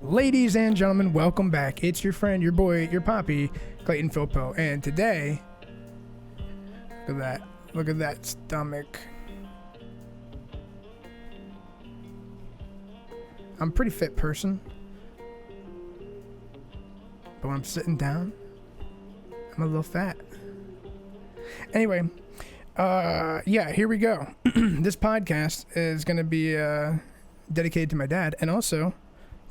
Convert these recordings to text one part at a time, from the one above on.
Ladies and gentlemen, welcome back. It's your friend, your boy, your poppy, ClaytonFilpo. And today, look at that stomach. I'm a pretty fit person, but when I'm sitting down, I'm a little fat. Anyway, yeah, here we go. This podcast is going to be dedicated to my dad, and also,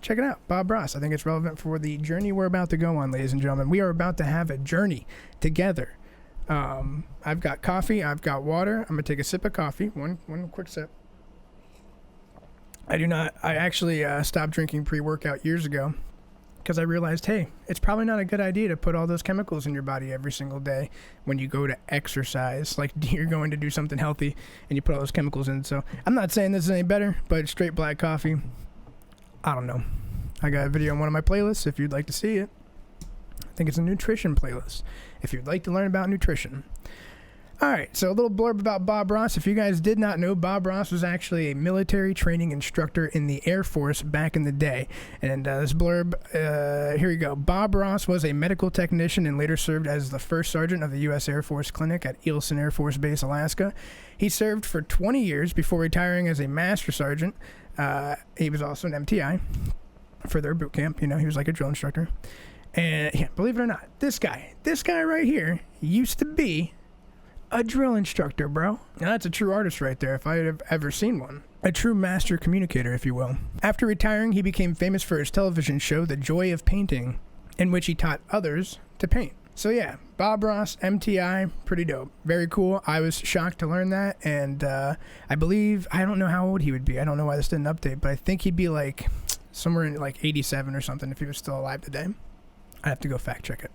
check it out, Bob Ross. I think it's relevant for the journey we're about to go on, ladies and gentlemen. We are about to have a journey together. I've got coffee, I've got water. I'm going to take a sip of coffee, one quick sip. I actually stopped drinking pre-workout years ago because I realized, hey, it's probably not a good idea to put all those chemicals in your body every single day when you go to exercise. Like, you're going to do something healthy and you put all those chemicals in. So I'm not saying this is any better, but straight black coffee, I don't know. I got a video on one of my playlists if you'd like to see it. I think it's a nutrition playlist if you'd like to learn about nutrition. All right, so a little blurb about Bob Ross. If you guys did not know, Bob Ross was actually a military training instructor in the Air Force back in the day. And this blurb, here we go. Bob Ross was a medical technician and later served as the first sergeant of the U.S. Air Force Clinic at Eielson Air Force Base, Alaska. He served for 20 years before retiring as a master sergeant. He was also an MTI for their boot camp. You know, he was like a drill instructor. And yeah, believe it or not, this guy right here used to be a drill instructor, bro. Now that's a true artist right there, if I have ever seen one. A true master communicator, if you will. After retiring, he became famous for his television show, The Joy of Painting, in which he taught others to paint. So yeah, Bob Ross, MTI, pretty dope. Very cool. I was shocked to learn that, and I believe, I don't know how old he would be. I don't know why this didn't update, but I think he'd be like somewhere in like 87 or something if he was still alive today. I'd have to go fact check it.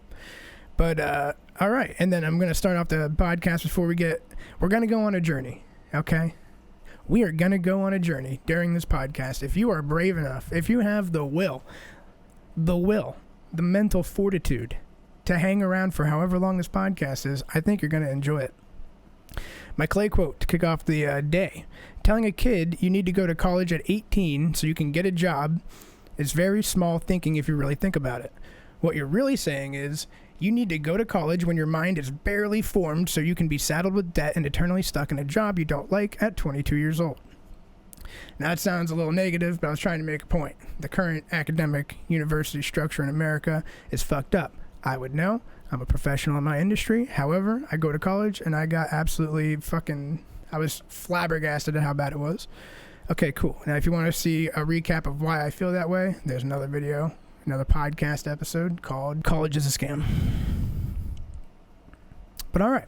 But, all right, and then I'm going to start off the podcast we're going to go on a journey, okay? We are going to go on a journey during this podcast. If you are brave enough, if you have the mental fortitude to hang around for however long this podcast is, I think you're going to enjoy it. My Clay quote to kick off the day. Telling a kid you need to go to college at 18 so you can get a job is very small thinking if you really think about it. What you're really saying is, you need to go to college when your mind is barely formed so you can be saddled with debt and eternally stuck in a job you don't like at 22 years old. Now, it sounds a little negative, but I was trying to make a point. The current academic university structure in America is fucked up. I would know. I'm a professional in my industry. However, I go to college and I got absolutely I was flabbergasted at how bad it was. Okay, cool. Now, if you want to see a recap of why I feel that way, there's another video. Another podcast episode called College is a Scam. But all right.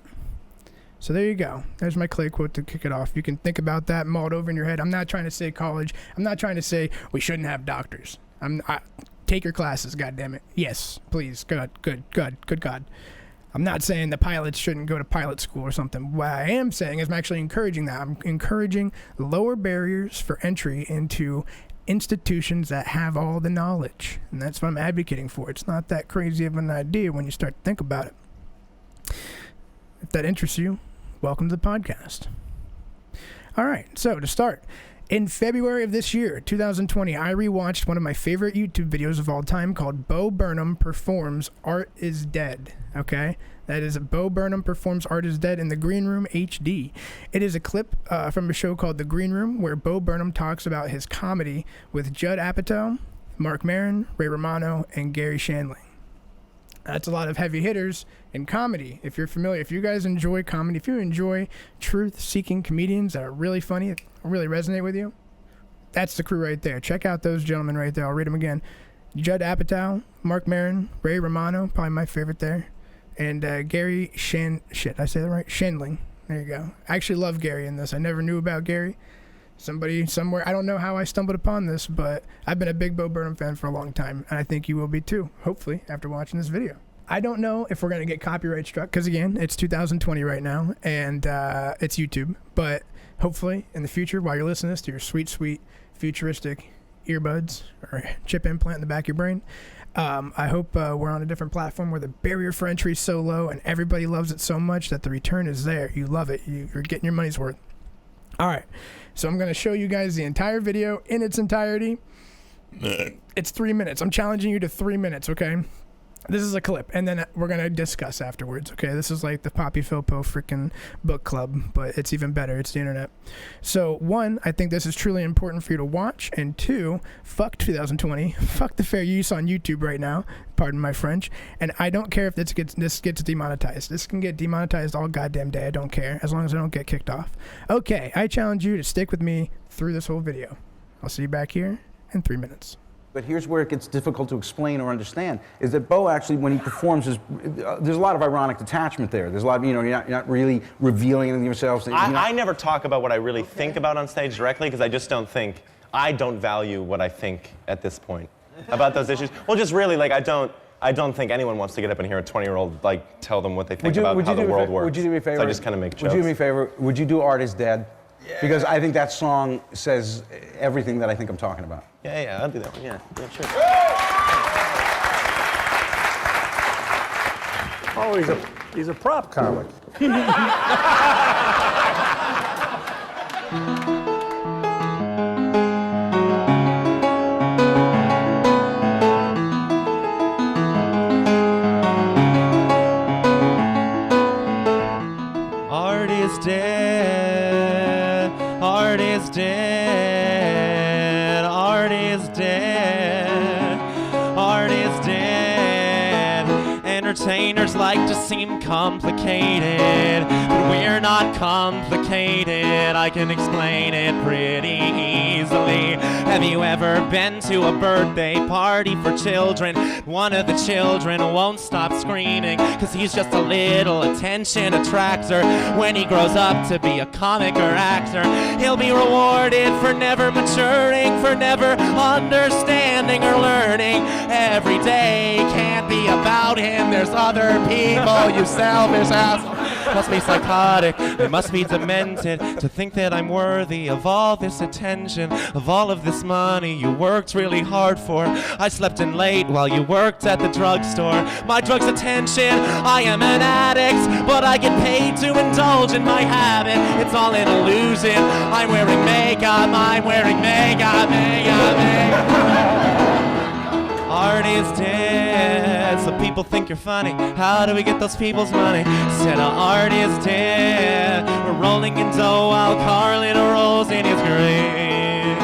So there you go. There's my Clay quote to kick it off. You can think about that, mull it over in your head. I'm not trying to say college. I'm not trying to say we shouldn't have doctors. Take your classes, goddammit. Yes, please. Good God. I'm not saying the pilots shouldn't go to pilot school or something. What I am saying is I'm actually encouraging that. I'm encouraging lower barriers for entry into institutions that have all the knowledge, and that's what I'm advocating for. It's not that crazy of an idea when you start to think about it. If that interests you, welcome to the podcast. All right, so to start, in February of this year, 2020, I rewatched one of my favorite YouTube videos of all time called Bo Burnham Performs Art is Dead, okay? That is Bo Burnham Performs Art is Dead in the Green Room HD. It is a clip from a show called The Green Room where Bo Burnham talks about his comedy with Judd Apatow, Mark Maron, Ray Romano, and Gary Shandling. That's a lot of heavy hitters in comedy. If you're familiar, if you guys enjoy comedy, if you enjoy truth-seeking comedians that are really funny, that really resonate with you, that's the crew right there. Check out those gentlemen right there. I'll read them again. Judd Apatow, Mark Maron, Ray Romano, probably my favorite there. And Gary Shandling. There you go. I actually love Gary in this. I never knew about Gary. Somebody somewhere, I don't know how I stumbled upon this, but I've been a big Bo Burnham fan for a long time, and I think you will be too, hopefully, after watching this video. I don't know if we're going to get copyright struck, because again, it's 2020 right now, and it's YouTube, but hopefully, in the future, while you're listening to this to your sweet, futuristic earbuds, or chip implant in the back of your brain, I hope we're on a different platform where the barrier for entry is so low, and everybody loves it so much that the return is there. You love it. You're getting your money's worth. All right, so I'm going to show you guys the entire video in its entirety. It's 3 minutes. I'm challenging you to 3 minutes, okay? This is a clip, and then we're going to discuss afterwards, okay? This is like the ClaytonFilpo freaking book club, but it's even better. It's the internet. So, one, I think this is truly important for you to watch, and two, fuck 2020. Fuck the fair use on YouTube right now. Pardon my French. And I don't care if this gets demonetized. This can get demonetized all goddamn day. I don't care, as long as I don't get kicked off. Okay, I challenge you to stick with me through this whole video. I'll see you back here in 3 minutes. But here's where it gets difficult to explain or understand, is that Bo actually, when he performs, there's a lot of ironic detachment there. There's a lot of, you're not really revealing anything yourself. I never talk about what I really think about on stage directly, because I just don't value what I think at this point about those issues. Well, just really, like, I don't think anyone wants to get up and hear a 20-year-old, like, tell them what they think about how the world works. Would you do me a favor? So I just kind of make jokes. Would you do me a favor? Would you do Art is Dead? Yeah. Because I think that song says everything that I think I'm talking about. Yeah, I'll do that one. Yeah, sure. Oh, he's a prop comic. Art is dead. Art is dead. Art is dead. Art is dead. Entertainers like to seem complicated, but we're not complicated. I can explain it pretty easily. Have you ever been to a birthday party for children? One of the children won't stop screaming, cause he's just a little attention attractor. When he grows up to be a comic or actor, he'll be rewarded for never maturing, for never understanding or learning. Every day can't be about him, there's other people, you selfish asshole. Must be psychotic, it must be demented to think that I'm worthy of all this attention, of all of this money you worked really hard for. I slept in late while you worked at the drugstore. My drug's attention, I am an addict, but I get paid to indulge in my habit. It's all an illusion. I'm wearing makeup, makeup. Art is dead, so people think you're funny. How do we get those people's money? Said art is dead. We're rolling in dough while Carlin rolls in his grave.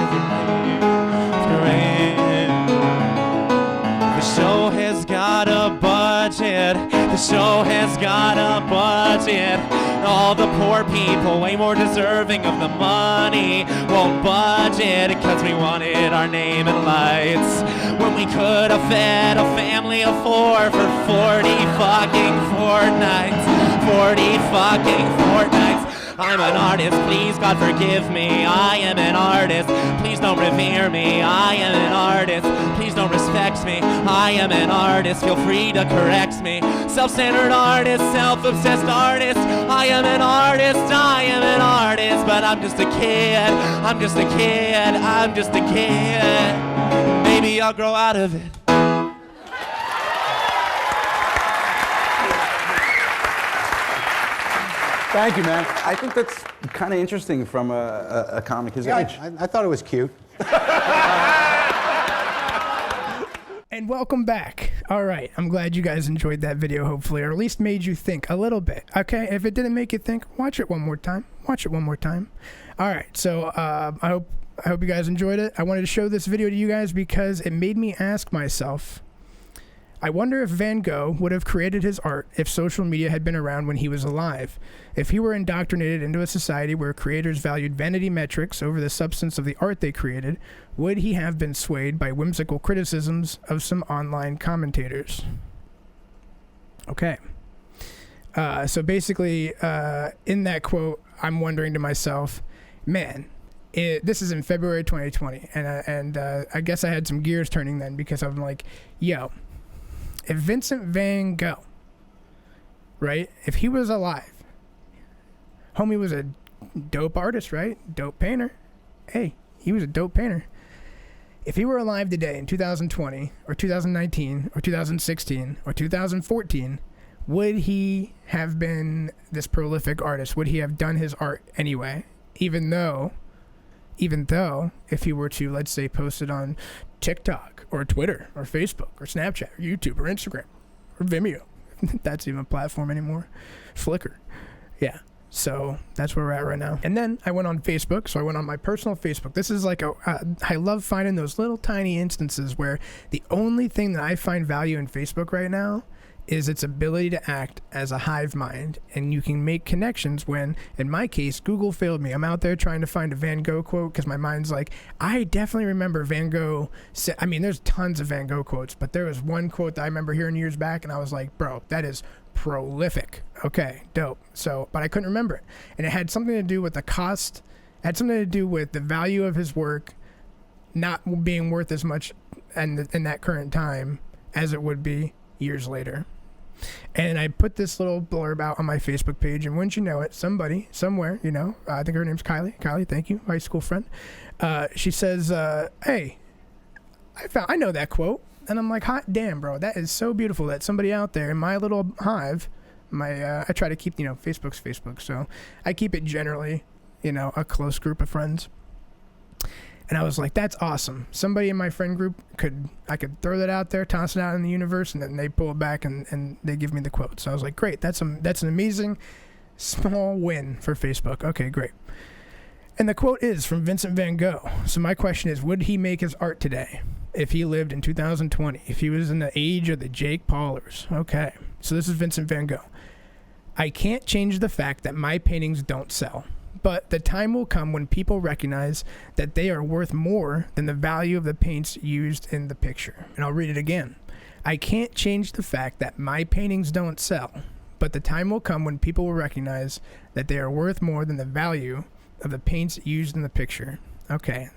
The show has got a budget. The show has got a budget. All the poor people, way more deserving of the money, won't budget because we wanted our name in lights, when we could have fed a family of 4 for 40 fucking fortnights. 40 fucking fortnights. I'm an artist, please God forgive me. I am an artist, please don't revere me. I am an artist, please don't respect me. I am an artist, feel free to correct me. Self-centered artist, self-obsessed artist. I am an artist, but I'm just a kid. I'm just a kid. Maybe I'll grow out of it. Thank you, man. I think that's kind of interesting from a comic his age. I thought it was cute. And welcome back. All right, I'm glad you guys enjoyed that video, hopefully, or at least made you think a little bit. Okay, if it didn't make you think, watch it one more time. Watch it one more time. All right, so I hope you guys enjoyed it. I wanted to show this video to you guys because it made me ask myself, I wonder if Van Gogh would have created his art if social media had been around when he was alive. If he were indoctrinated into a society where creators valued vanity metrics over the substance of the art they created, would he have been swayed by whimsical criticisms of some online commentators? Okay. So basically, in that quote, I'm wondering to myself, man, this is in February 2020, and I guess I had some gears turning then, because I'm like, yo, if Vincent Van Gogh, right, if he was alive, homie was a dope artist, right? Dope painter. Hey, he was a dope painter. If he were alive today in 2020 or 2019 or 2016 or 2014, would he have been this prolific artist? Would he have done his art anyway? Even though even though if he were to, let's say, post it on TikTok or Twitter or Facebook or Snapchat or YouTube or Instagram or Vimeo, that's even a platform anymore, Flickr. Yeah. So that's where we're at right now. And then I went on Facebook. So I went on my personal Facebook. This is like I love finding those little tiny instances where the only thing that I find value in Facebook right now is its ability to act as a hive mind, and you can make connections when, in my case, Google failed me. I'm out there trying to find a Van Gogh quote because my mind's like, I definitely remember Van Gogh said, I mean, there's tons of Van Gogh quotes, but there was one quote that I remember hearing years back, and I was like, bro, that is prolific. Okay, dope. So, but I couldn't remember it. And it had something to do with the cost, it had something to do with the value of his work not being worth as much in that current time as it would be years later. And I put this little blurb out on my Facebook page, and wouldn't you know it, somebody, somewhere, you know, I think her name's Kylie. Kylie, thank you, high school friend. She says, hey, I know that quote. And I'm like, hot damn, bro, that is so beautiful that somebody out there in my little hive, I try to keep, you know, Facebook's Facebook, so I keep it generally, you know, a close group of friends. And I was like, that's awesome. Somebody in my friend group I could throw that out there, toss it out in the universe, and then they pull it back and they give me the quote. So I was like, great, that's an amazing small win for Facebook. Okay, great. And the quote is from Vincent van Gogh. So my question is, would he make his art today if he lived in 2020, if he was in the age of the Jake Paulers? Okay, so this is Vincent van Gogh. I can't change the fact that my paintings don't sell. But the time will come when people recognize that they are worth more than the value of the paints used in the picture. And I'll read it again. I can't change the fact that my paintings don't sell, but the time will come when people will recognize that they are worth more than the value of the paints used in the picture. Okay.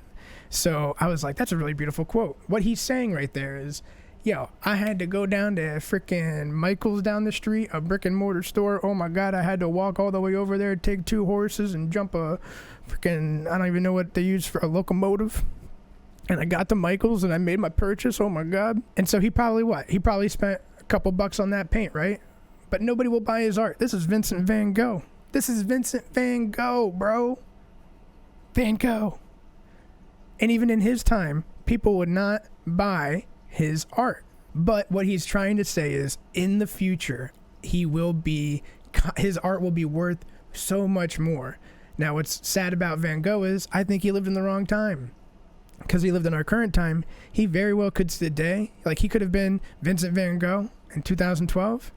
So I was like, that's a really beautiful quote. What he's saying right there is, yo, I had to go down to freaking Michael's down the street, a brick and mortar store. Oh my God, I had to walk all the way over there, take 2 horses and jump a freaking, I don't even know what they use for a locomotive. And I got to Michael's and I made my purchase. Oh my God. And so he probably spent a couple bucks on that paint, right? But nobody will buy his art. This is Vincent van Gogh. This is Vincent van Gogh, bro. Van Gogh. And even in his time, people would not buy his art. But what he's trying to say is, in the future, his art will be worth so much more. Now, what's sad about Van Gogh is, I think he lived in the wrong time. Because he lived in our current time, he very well could today, like he could have been Vincent van Gogh in 2012,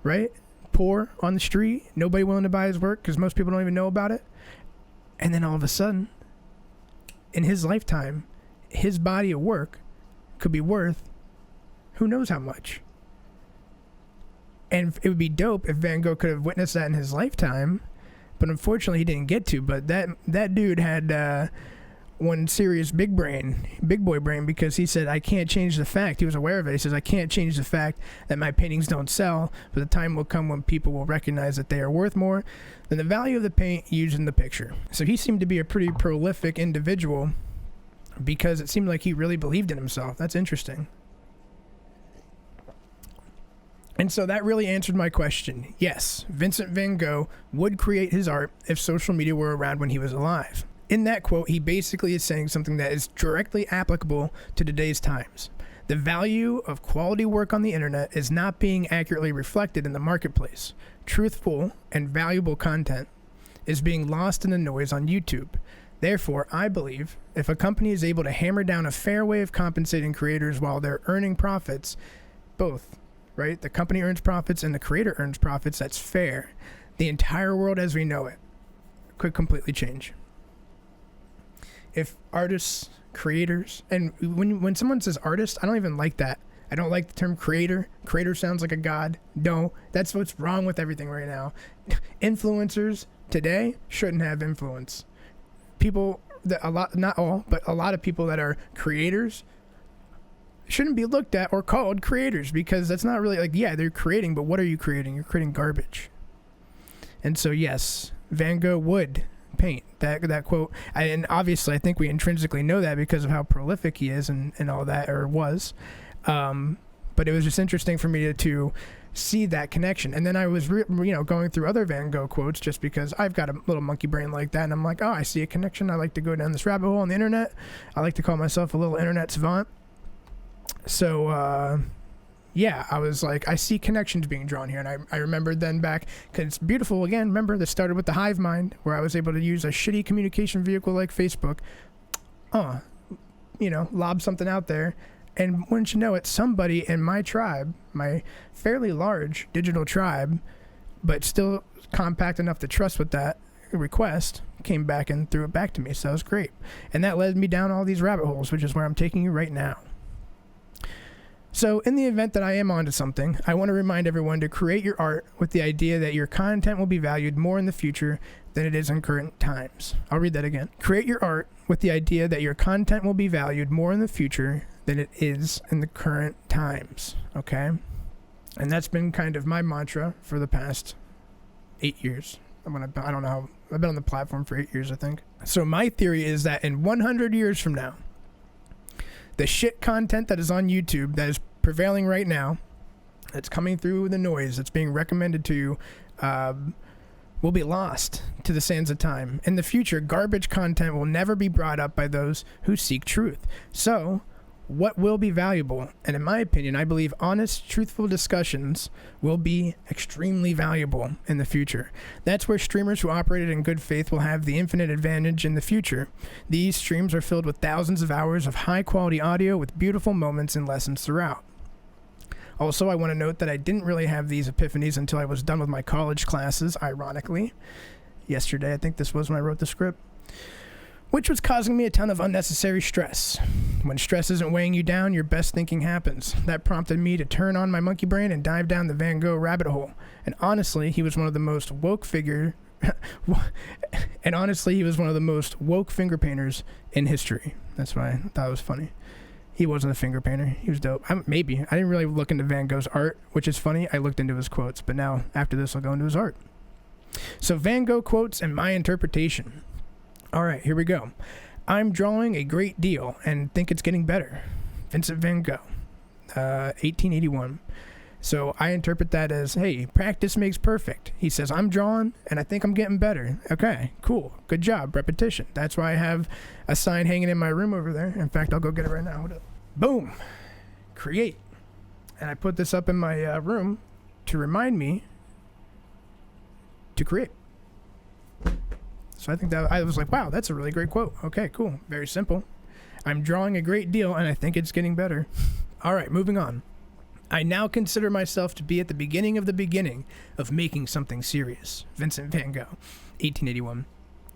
right? Poor on the street, nobody willing to buy his work because most people don't even know about it. And then all of a sudden, in his lifetime, his body of work could be worth who knows how much. And it would be dope if Van Gogh could have witnessed that in his lifetime, but unfortunately he didn't get to. But that dude had one serious big boy brain, because he said, I can't change the fact, he was aware of it, he says, I can't change the fact that my paintings don't sell, but the time will come when people will recognize that they are worth more than the value of the paint used in the picture. So he seemed to be a pretty prolific individual, because it seemed like he really believed in himself. That's interesting. And so that really answered my question. Yes, Vincent van Gogh would create his art if social media were around when he was alive. In that quote, he basically is saying something that is directly applicable to today's times. The value of quality work on the internet is not being accurately reflected in the marketplace. Truthful and valuable content is being lost in the noise on YouTube. Therefore, I believe if a company is able to hammer down a fair way of compensating creators while they're earning profits, both, right? The company earns profits and the creator earns profits, that's fair. The entire world as we know it could completely change. If artists, creators, and when someone says artist, I don't even like that. I don't like the term creator. Creator sounds like a god. No, that's what's wrong with everything right now. Influencers today shouldn't have influence. People not all, but a lot of people that are creators shouldn't be looked at or called creators, because that's not really, like, yeah, they're creating, but what are you creating? You're creating garbage. And so yes, Van Gogh would paint that quote, and obviously I think we intrinsically know that because of how prolific he is and all that, or was. But it was just interesting for me to see that connection. And then I was going through other Van Gogh quotes, just because I've got a little monkey brain like that, and I'm like, oh, I see a connection. I like to go down this rabbit hole on the internet. I like to call myself a little internet savant. So yeah, I was like, I see connections being drawn here. And I remembered then back, because it's beautiful again, remember, this started with the hive mind, where I was able to use a shitty communication vehicle like Facebook, lob something out there. And wouldn't you know it, somebody in my tribe, my fairly large digital tribe, but still compact enough to trust with that request, came back and threw it back to me. So that was great. And that led me down all these rabbit holes, which is where I'm taking you right now. So in the event that I am onto something, I want to remind everyone to create your art with the idea that your content will be valued more in the future than it is in current times. I'll read that again. Create your art with the idea that your content will be valued more in the future than it is in the current times, okay? And that's been kind of my mantra for the past 8 years. I don't know how, I've been on the platform for 8 years, I think. So my theory is that in 100 years from now, the shit content that is on YouTube that is prevailing right now, that's coming through the noise, that's being recommended to you, will be lost to the sands of time. In the future, garbage content will never be brought up by those who seek truth. So, what will be valuable? And in my opinion, I believe honest, truthful discussions will be extremely valuable in the future. That's where streamers who operated in good faith will have the infinite advantage in the future. These streams are filled with thousands of hours of high-quality audio with beautiful moments and lessons throughout. Also, I want to note that I didn't really have these epiphanies until I was done with my college classes, ironically. Yesterday, I think this was when I wrote the script, which was causing me a ton of unnecessary stress. When stress isn't weighing you down, your best thinking happens. That prompted me to turn on my monkey brain and dive down the Van Gogh rabbit hole. And honestly, he was one of the most woke finger painters in history. That's why I thought it was funny. He wasn't a finger painter. He was dope. Maybe. I didn't really look into Van Gogh's art, which is funny. I looked into his quotes, but now, after this, I'll go into his art. So, Van Gogh quotes and my interpretation. All right, here we go. I'm drawing a great deal and think it's getting better. Vincent Van Gogh, 1881. So I interpret that as, hey, practice makes perfect. He says, I'm drawing and I think I'm getting better. Okay, cool. Good job. Repetition. That's why I have a sign hanging in my room over there. In fact, I'll go get it right now. Hold up. Boom. Create. And I put this up in my room to remind me to create. So I think that I was like, wow, that's a really great quote. Okay, cool. Very simple. I'm drawing a great deal and I think it's getting better. All right, moving on. I now consider myself to be at the beginning of making something serious. Vincent Van Gogh, 1881.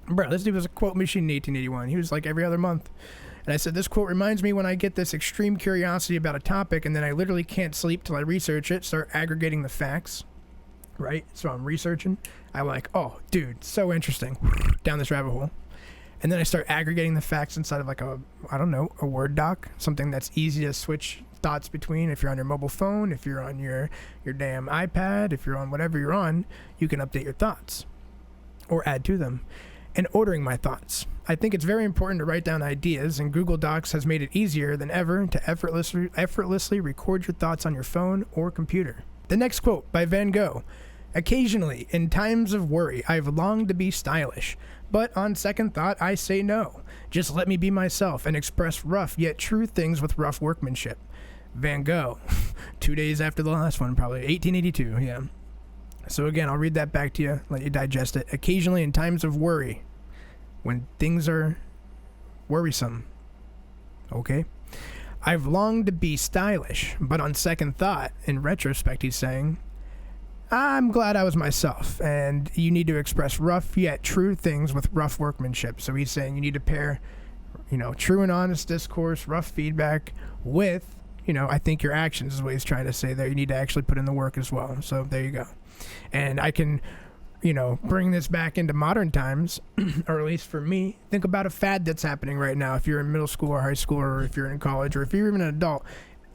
Bro, this dude was a quote machine in 1881. He was like every other month. And I said, this quote reminds me when I get this extreme curiosity about a topic and then I literally can't sleep till I research it, start aggregating the facts. Right? So I'm researching. I'm like, oh, dude, so interesting. Down this rabbit hole. And then I start aggregating the facts inside of like a Word doc, something that's easy to switch thoughts between. If you're on your mobile phone, if you're on your damn iPad, if you're on whatever you're on, you can update your thoughts or add to them. And ordering my thoughts. I think it's very important to write down ideas, and Google Docs has made it easier than ever to effortlessly record your thoughts on your phone or computer. The next quote by Van Gogh. Occasionally, in times of worry, I've longed to be stylish, but on second thought, I say no. Just let me be myself and express rough yet true things with rough workmanship. Van Gogh, 2 days after the last one, probably 1882, yeah. So again, I'll read that back to you, let you digest it. Occasionally, in times of worry, when things are worrisome, okay? I've longed to be stylish, but on second thought, in retrospect, he's saying, I'm glad I was myself, and you need to express rough yet true things with rough workmanship. So he's saying you need to pair, true and honest discourse, rough feedback with, I think your actions is what he's trying to say there. You need to actually put in the work as well. So there you go. And I can, bring this back into modern times, or at least for me, think about a fad that's happening right now. If you're in middle school or high school, or if you're in college, or if you're even an adult,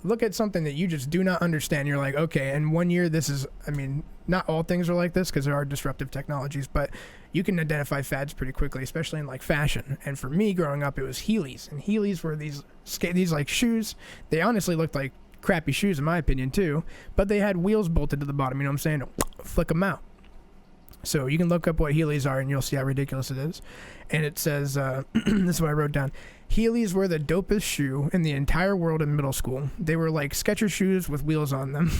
look at something that you just do not understand. You're like, okay, in 1 year, this is, not all things are like this because there are disruptive technologies, but you can identify fads pretty quickly, especially in like fashion. And for me growing up, it was Heelys, and Heelys were these like shoes. They honestly looked like crappy shoes in my opinion too, but they had wheels bolted to the bottom, you know what I'm saying? Flick them out. So you can look up what Heelys are and you'll see how ridiculous it is. And it says, this is what I wrote down. Heelys were the dopest shoe in the entire world in middle school. They were like Skechers shoes with wheels on them.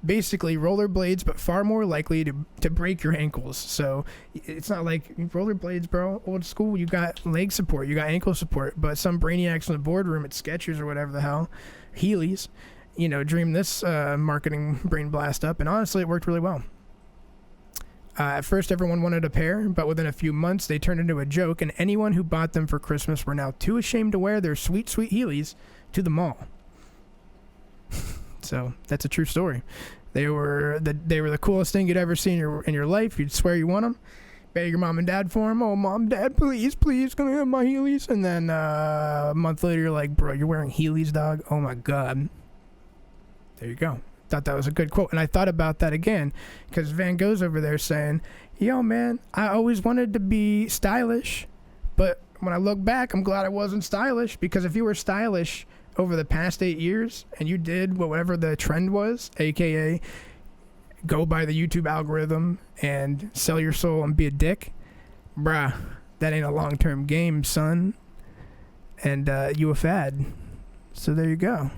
Basically rollerblades, but far more likely to break your ankles. So it's not like rollerblades, bro. Old school, you got leg support, you got ankle support, but some brainiacs in the boardroom at Skechers or whatever the hell, Heelys, you know, dreamed this marketing brain blast up, and honestly, it worked really well. At first, everyone wanted a pair, but within a few months, they turned into a joke, and anyone who bought them for Christmas were now too ashamed to wear their sweet, sweet Heelys to the mall. So that's a true story. They were the coolest thing you'd ever see in your life. You'd swear you want them. Beg your mom and dad for them. Oh, mom, dad, please, can I have my Heelys? And then a month later, you're like, bro, you're wearing Heelys, dog? Oh, my God. There you go. Thought that was a good quote, and I thought about that again because Van Gogh's over there saying, yo man, I always wanted to be stylish, but when I look back, I'm glad I wasn't stylish, because if you were stylish over the past 8 years and you did whatever the trend was, aka go by the YouTube algorithm and sell your soul and be a dick, bruh, that ain't a long-term game, son, and you a fad. So there you go.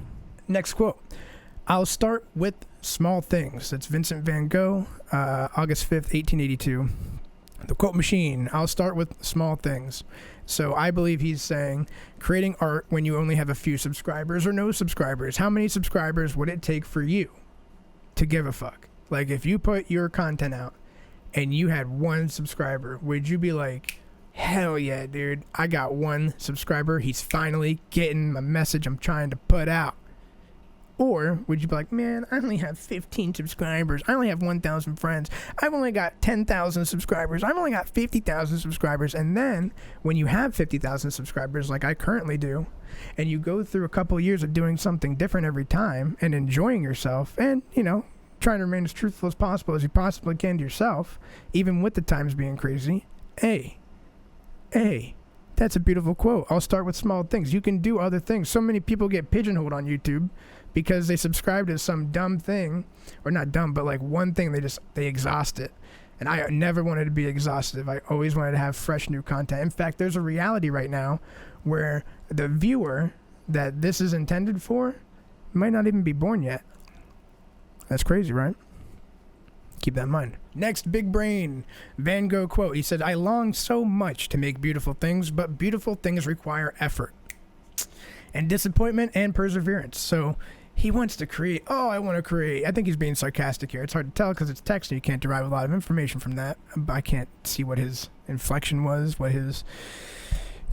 Next quote. I'll start with small things. That's Vincent van Gogh, August 5th, 1882. The quote machine. I'll start with small things. So I believe he's saying creating art when you only have a few subscribers or no subscribers. How many subscribers would it take for you to give a fuck? Like if you put your content out and you had 1 subscriber, would you be like, hell yeah, dude, I got 1 subscriber. He's finally getting the message I'm trying to put out. Or would you be like, man, I only have 15 subscribers. I only have 1,000 friends. I've only got 10,000 subscribers. I've only got 50,000 subscribers. And then when you have 50,000 subscribers like I currently do, and you go through a couple of years of doing something different every time and enjoying yourself and, you know, trying to remain as truthful as possible as you possibly can to yourself, even with the times being crazy, hey, that's a beautiful quote. I'll start with small things. You can do other things. So many people get pigeonholed on YouTube because they subscribe to some dumb thing, or not dumb, but like one thing, they exhaust it. And I never wanted to be exhaustive. I always wanted to have fresh new content. In fact, there's a reality right now where the viewer that this is intended for might not even be born yet. That's crazy, right? Keep that in mind. Next, big brain. Van Gogh quote. He said, I long so much to make beautiful things, but beautiful things require effort and disappointment and perseverance. So he wants to create. Oh, I want to create. I think he's being sarcastic here. It's hard to tell because it's text and you can't derive a lot of information from that. I can't see what his inflection was,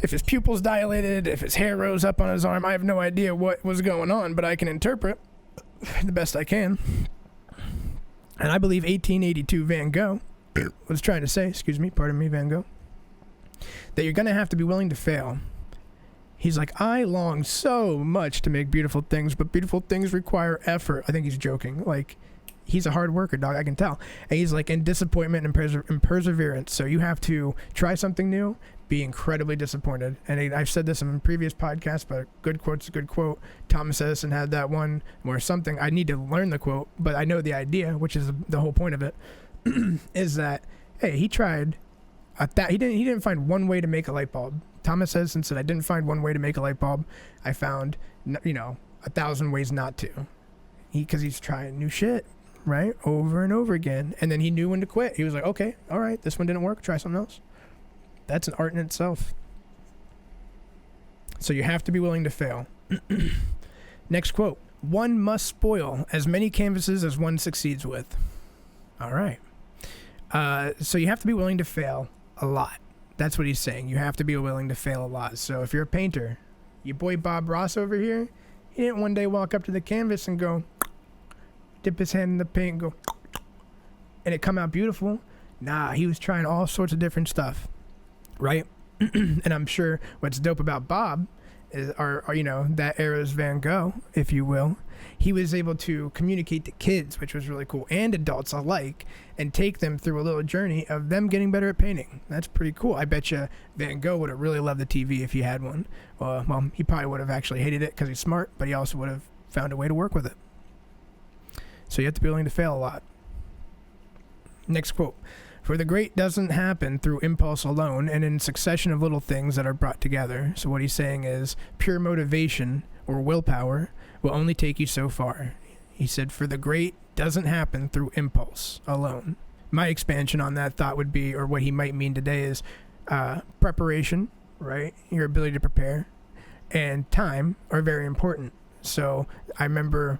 if his pupils dilated, if his hair rose up on his arm. I have no idea what was going on, but I can interpret the best I can. And I believe 1882 Van Gogh was trying to say, Van Gogh, that you're going to have to be willing to fail. He's like, I long so much to make beautiful things, but beautiful things require effort. I think he's joking. Like, he's a hard worker, dog. I can tell. And he's like, in disappointment and perseverance. So you have to try something new, be incredibly disappointed. And I've said this in previous podcasts, but a good quote's a good quote. Thomas Edison had that one or something. I need to learn the quote, but I know the idea, which is the whole point of it, is that, hey, he tried. He didn't find one way to make a light bulb. Thomas Edison said, I didn't find one way to make a light bulb. I found, 1,000 ways not to. Because he's trying new shit, right? Over and over again. And then he knew when to quit. He was like, okay, all right, this one didn't work. Try something else. That's an art in itself. So you have to be willing to fail. Next quote. One must spoil as many canvases as one succeeds with. All right. So you have to be willing to fail a lot. That's what he's saying. You have to be willing to fail a lot. So if you're a painter, your boy Bob Ross over here, he didn't one day walk up to the canvas and go, dip his hand in the paint and go, and it come out beautiful. Nah, he was trying all sorts of different stuff, right? And I'm sure what's dope about Bob is, that era's Van Gogh, if you will. He was able to communicate to kids, which was really cool, and adults alike, and take them through a little journey of them getting better at painting. That's pretty cool. I bet you Van Gogh would have really loved the TV if he had one. Well, he probably would have actually hated it because he's smart, but he also would have found a way to work with it. So you have to be willing to fail a lot. Next quote. For the great doesn't happen through impulse alone and in succession of little things that are brought together. So what he's saying is pure motivation or willpower will only take you so far. He said, for the great doesn't happen through impulse alone. My expansion on that thought would be, or what he might mean today is preparation, right? Your ability to prepare and time are very important. So I remember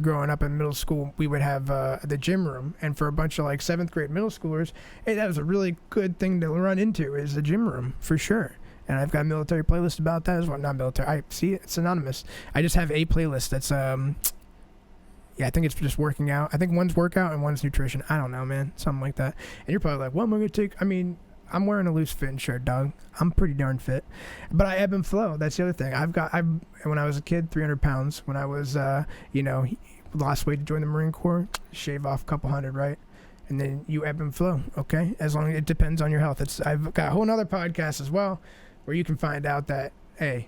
growing up in middle school, we would have the gym room, and for a bunch of like 7th grade middle schoolers, hey, that was a really good thing to run into, is the gym room for sure. And I've got a military playlist about that as well. Not military, I see it's synonymous. I just have a playlist that's I think it's just working out. I think one's workout and one's nutrition. I don't know, man, something like that. And you're probably like, what am I gonna take? I mean, I'm wearing a loose fitting shirt, dog. I'm pretty darn fit, but I ebb and flow. That's the other thing. When I was a kid, 300 pounds. When I was, lost weight to join the Marine Corps, shave off a couple hundred, right? And then you ebb and flow, okay? As long as it depends on your health. I've got a whole nother podcast as well, where you can find out that, hey,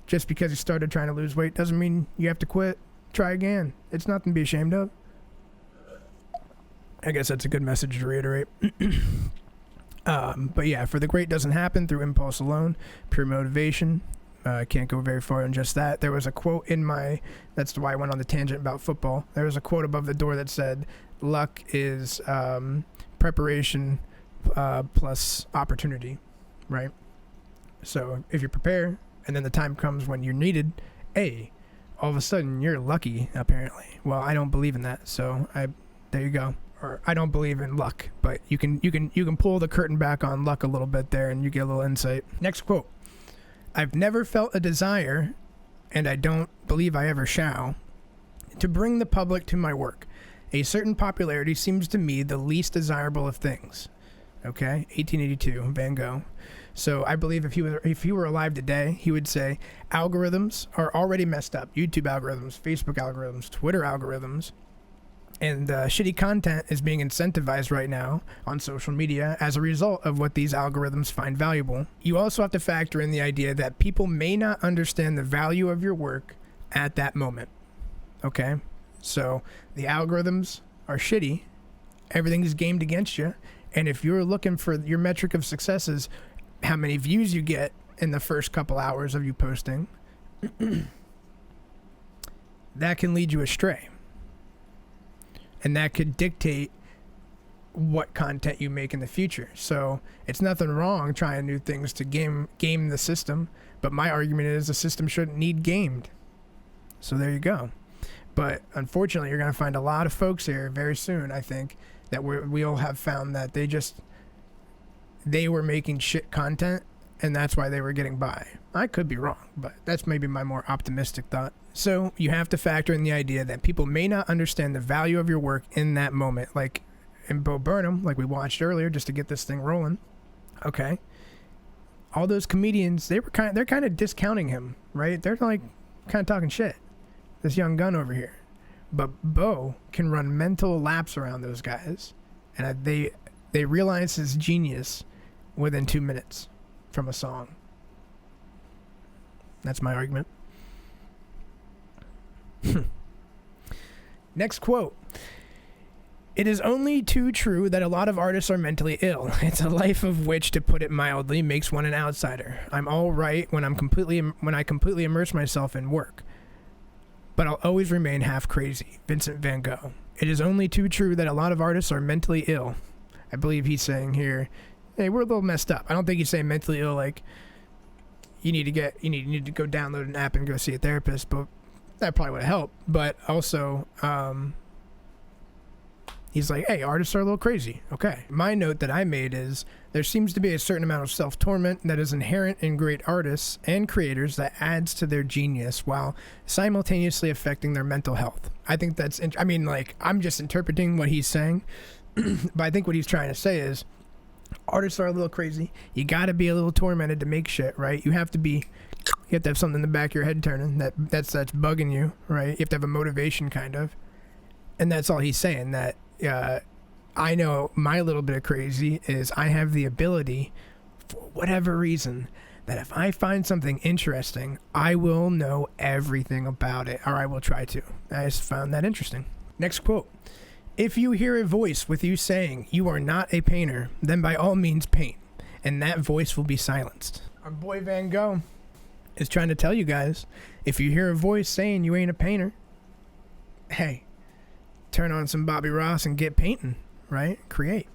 just because you started trying to lose weight doesn't mean you have to quit. Try again. It's nothing to be ashamed of. I guess that's a good message to reiterate. But yeah, for the great doesn't happen through impulse alone, pure motivation. Can't go very far in just that. There was a quote that's why I went on the tangent about football. There was a quote above the door that said, luck is preparation plus opportunity, right? So if you prepare and then the time comes when you're needed, all of a sudden you're lucky, apparently. Well, I don't believe in that, so there you go. Or I don't believe in luck, but you can pull the curtain back on luck a little bit there and you get a little insight. Next quote. I've never felt a desire, and I don't believe I ever shall, to bring the public to my work. A certain popularity seems to me the least desirable of things. Okay, 1882, Van Gogh. So I believe if he were alive today, he would say algorithms are already messed up. YouTube algorithms, Facebook algorithms, Twitter algorithms, and shitty content is being incentivized right now on social media as a result of what these algorithms find valuable. You also have to factor in the idea that people may not understand the value of your work at that moment. Okay, so the algorithms are shitty. Everything's gamed against you. And if you're looking for your metric of success is how many views you get in the first couple hours of you posting, that can lead you astray. And that could dictate what content you make in the future. So it's nothing wrong trying new things to game the system. But my argument is the system shouldn't need gamed. So there you go. But unfortunately, you're going to find a lot of folks here very soon, I think, that we all have found that they were making shit content and that's why they were getting by. I could be wrong, but that's maybe my more optimistic thought. So you have to factor in the idea that people may not understand the value of your work in that moment. Like in Bo Burnham, like we watched earlier, just to get this thing rolling. Okay. All those comedians, they're kind of discounting him, right? They're like kind of talking shit. This young gun over here. But Bo can run mental laps around those guys. And they realize his genius within 2 minutes from a song. That's my argument. Next quote. It is only too true that a lot of artists are mentally ill. It's a life of which, to put it mildly, makes one an outsider. I'm all right when I completely immerse myself in work, but I'll always remain half crazy. Vincent van Gogh. It is only too true that a lot of artists are mentally ill. I believe he's saying here, hey, we're a little messed up. I don't think he's saying mentally ill like you need to go download an app and go see a therapist, but that probably would have helped. But also, he's like, hey, artists are a little crazy. Okay. My note that I made is there seems to be a certain amount of self-torment that is inherent in great artists and creators that adds to their genius while simultaneously affecting their mental health. I think that's, I'm just interpreting what he's saying, but I think what he's trying to say is artists are a little crazy. You got to be a little tormented to make shit, right? You have to have something in the back of your head turning that's bugging you, right? You have to have a motivation kind of. And that's all he's saying, that I know my little bit of crazy is I have the ability, for whatever reason, that if I find something interesting, I will know everything about it, or I will try to. I just found that interesting. Next quote. If you hear a voice with you saying you are not a painter, then by all means paint, and that voice will be silenced. Our boy Van Gogh is trying to tell you guys, if you hear a voice saying you ain't a painter, hey, turn on some Bobby Ross and get painting, right? Create.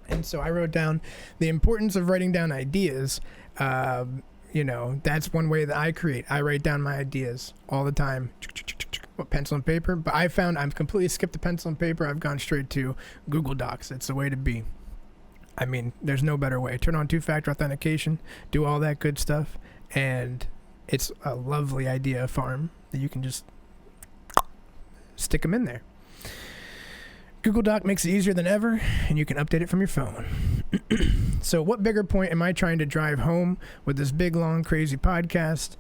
And so I wrote down the importance of writing down ideas. That's one way that I create. I write down my ideas all the time. Pencil and paper. But I found I've completely skipped the pencil and paper. I've gone straight to Google Docs. It's the way to be. I mean, there's no better way. Turn on two-factor authentication, do all that good stuff, and it's a lovely idea farm that you can just stick them in there. Google Doc makes it easier than ever, and you can update it from your phone. So what bigger point am I trying to drive home with this big, long, crazy podcast?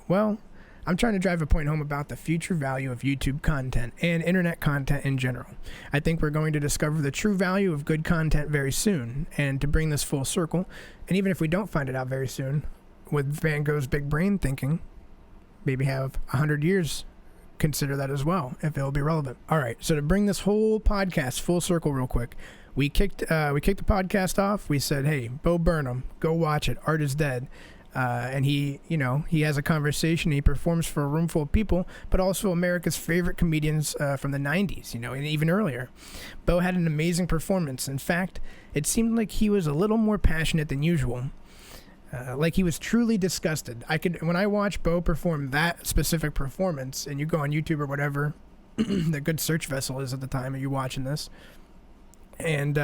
Well, I'm trying to drive a point home about the future value of YouTube content and internet content in general. I think we're going to discover the true value of good content very soon. And to bring this full circle, and even if we don't find it out very soon, with Van Gogh's big brain thinking, maybe have 100 years, consider that as well, if it'll be relevant. All right, so to bring this whole podcast full circle real quick, we kicked the podcast off. We said, hey, Bo Burnham, go watch it. Art is dead. And he has a conversation. He performs for a room full of people, but also America's favorite comedians from the 90s, and even earlier. Bo had an amazing performance. In fact, it seemed like he was a little more passionate than usual. Like he was truly disgusted. When I watch Bo perform that specific performance, and you go on YouTube or whatever, the good search vessel is at the time of you watching this, and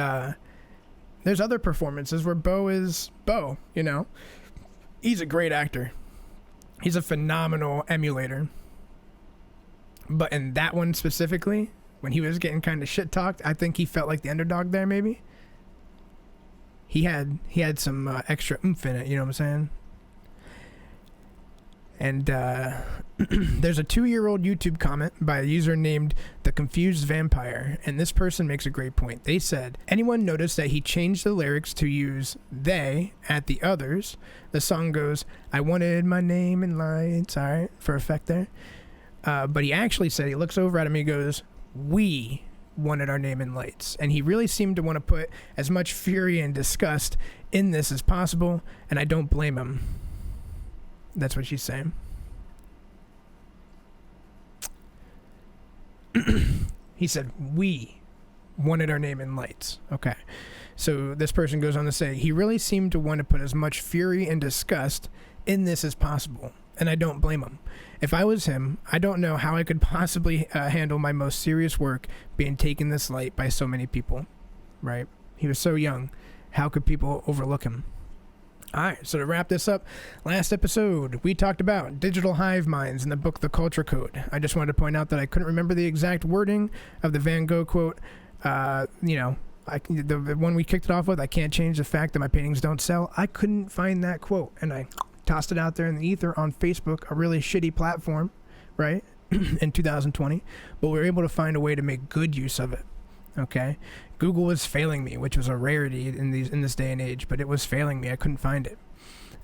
there's other performances where Bo is Bo, He's a great actor. He's a phenomenal emulator. But in that one specifically, when he was getting kind of shit-talked, I think he felt like the underdog there, maybe. He had some extra oomph in it, you know what I'm saying? And there's a 2-year-old YouTube comment by a user named The Confused Vampire, and this person makes a great point. They said, anyone noticed that he changed the lyrics to use they at the others? The song goes, I wanted my name in lights, all right, for effect there. But he actually said, he looks over at him, he goes, we wanted our name in lights. And he really seemed to want to put as much fury and disgust in this as possible, and I don't blame him. That's what she's saying. He said, we wanted our name in lights. Okay. So this person goes on to say, he really seemed to want to put as much fury and disgust in this as possible. And I don't blame him. If I was him, I don't know how I could possibly handle my most serious work being taken this light by so many people. Right? He was so young. How could people overlook him? All right, so to wrap this up, last episode, we talked about digital hive minds in the book The Culture Code. I just wanted to point out that I couldn't remember the exact wording of the Van Gogh quote. The one we kicked it off with, I can't change the fact that my paintings don't sell. I couldn't find that quote, and I tossed it out there in the ether on Facebook, a really shitty platform, right, in 2020. But we were able to find a way to make good use of it. Okay, Google was failing me, which was a rarity in this day and age, but it was failing me. I couldn't find it.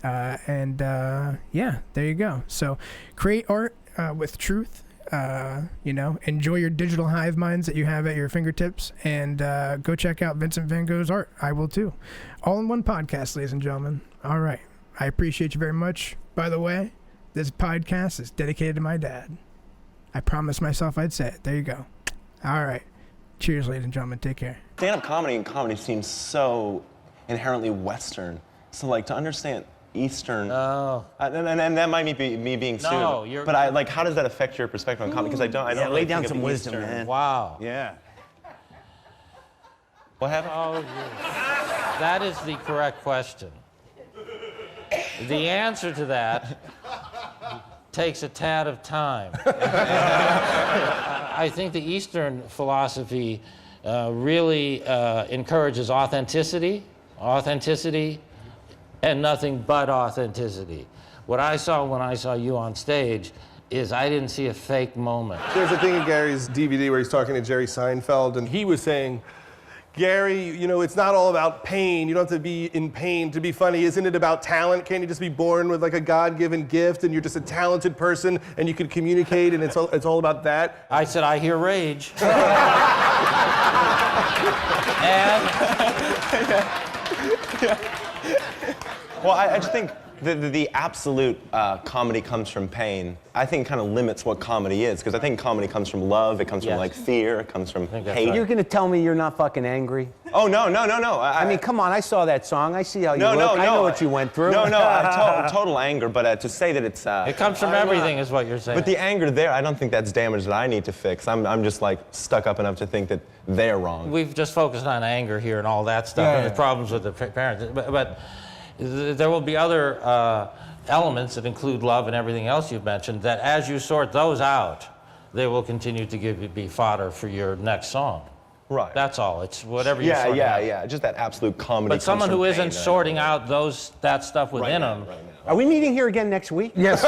Yeah, there you go. So create art with truth. Enjoy your digital hive minds that you have at your fingertips, and go check out Vincent Van Gogh's art. I will too. All in one podcast, ladies and gentlemen. All right. I appreciate you very much. By the way, this podcast is dedicated to my dad. I promised myself I'd say it. There you go. All right. Cheers, ladies and gentlemen. Take care. Stand-up comedy seems so inherently Western. So, to understand Eastern... Oh. And that might be me being sued. No, you're... But how does that affect your perspective on comedy? Because I don't really lay down think some of wisdom, Eastern. man. Wow. Yeah. What happened? Oh, yes. That is the correct question. The answer to that takes a tad of time. I think the Eastern philosophy really encourages authenticity, and nothing but authenticity. What I saw when I saw you on stage is I didn't see a fake moment. There's a thing in Gary's DVD where he's talking to Jerry Seinfeld, and he was saying, Gary, you know, it's not all about pain. You don't have to be in pain to be funny. Isn't it about talent? Can't you just be born with like a God-given gift and you're just a talented person and you can communicate and it's all about that? I said, I hear rage. And Well, I just think the absolute comedy comes from pain. I think kind of limits what comedy is, because I think comedy comes from love, it comes from like fear, it comes from hate. right. You're gonna tell me you're not fucking angry? Oh, no. I mean, come on, I saw that song. I see how you No, look. no, I know no. what you went through. No, total anger, but to say that it's... it comes from everything is what you're saying. But the anger there, I don't think that's damage that I need to fix. I'm just like stuck up enough to think that they're wrong. We've just focused on anger here and all that stuff and the problems with the parents. But there will be other elements that include love and everything else you've mentioned that as you sort those out, they will continue to be fodder for your next song. Right. That's all. It's whatever you sort out. Yeah. Just that absolute comedy. But someone who isn't sorting out that stuff within them. Are we meeting here again next week? Yes.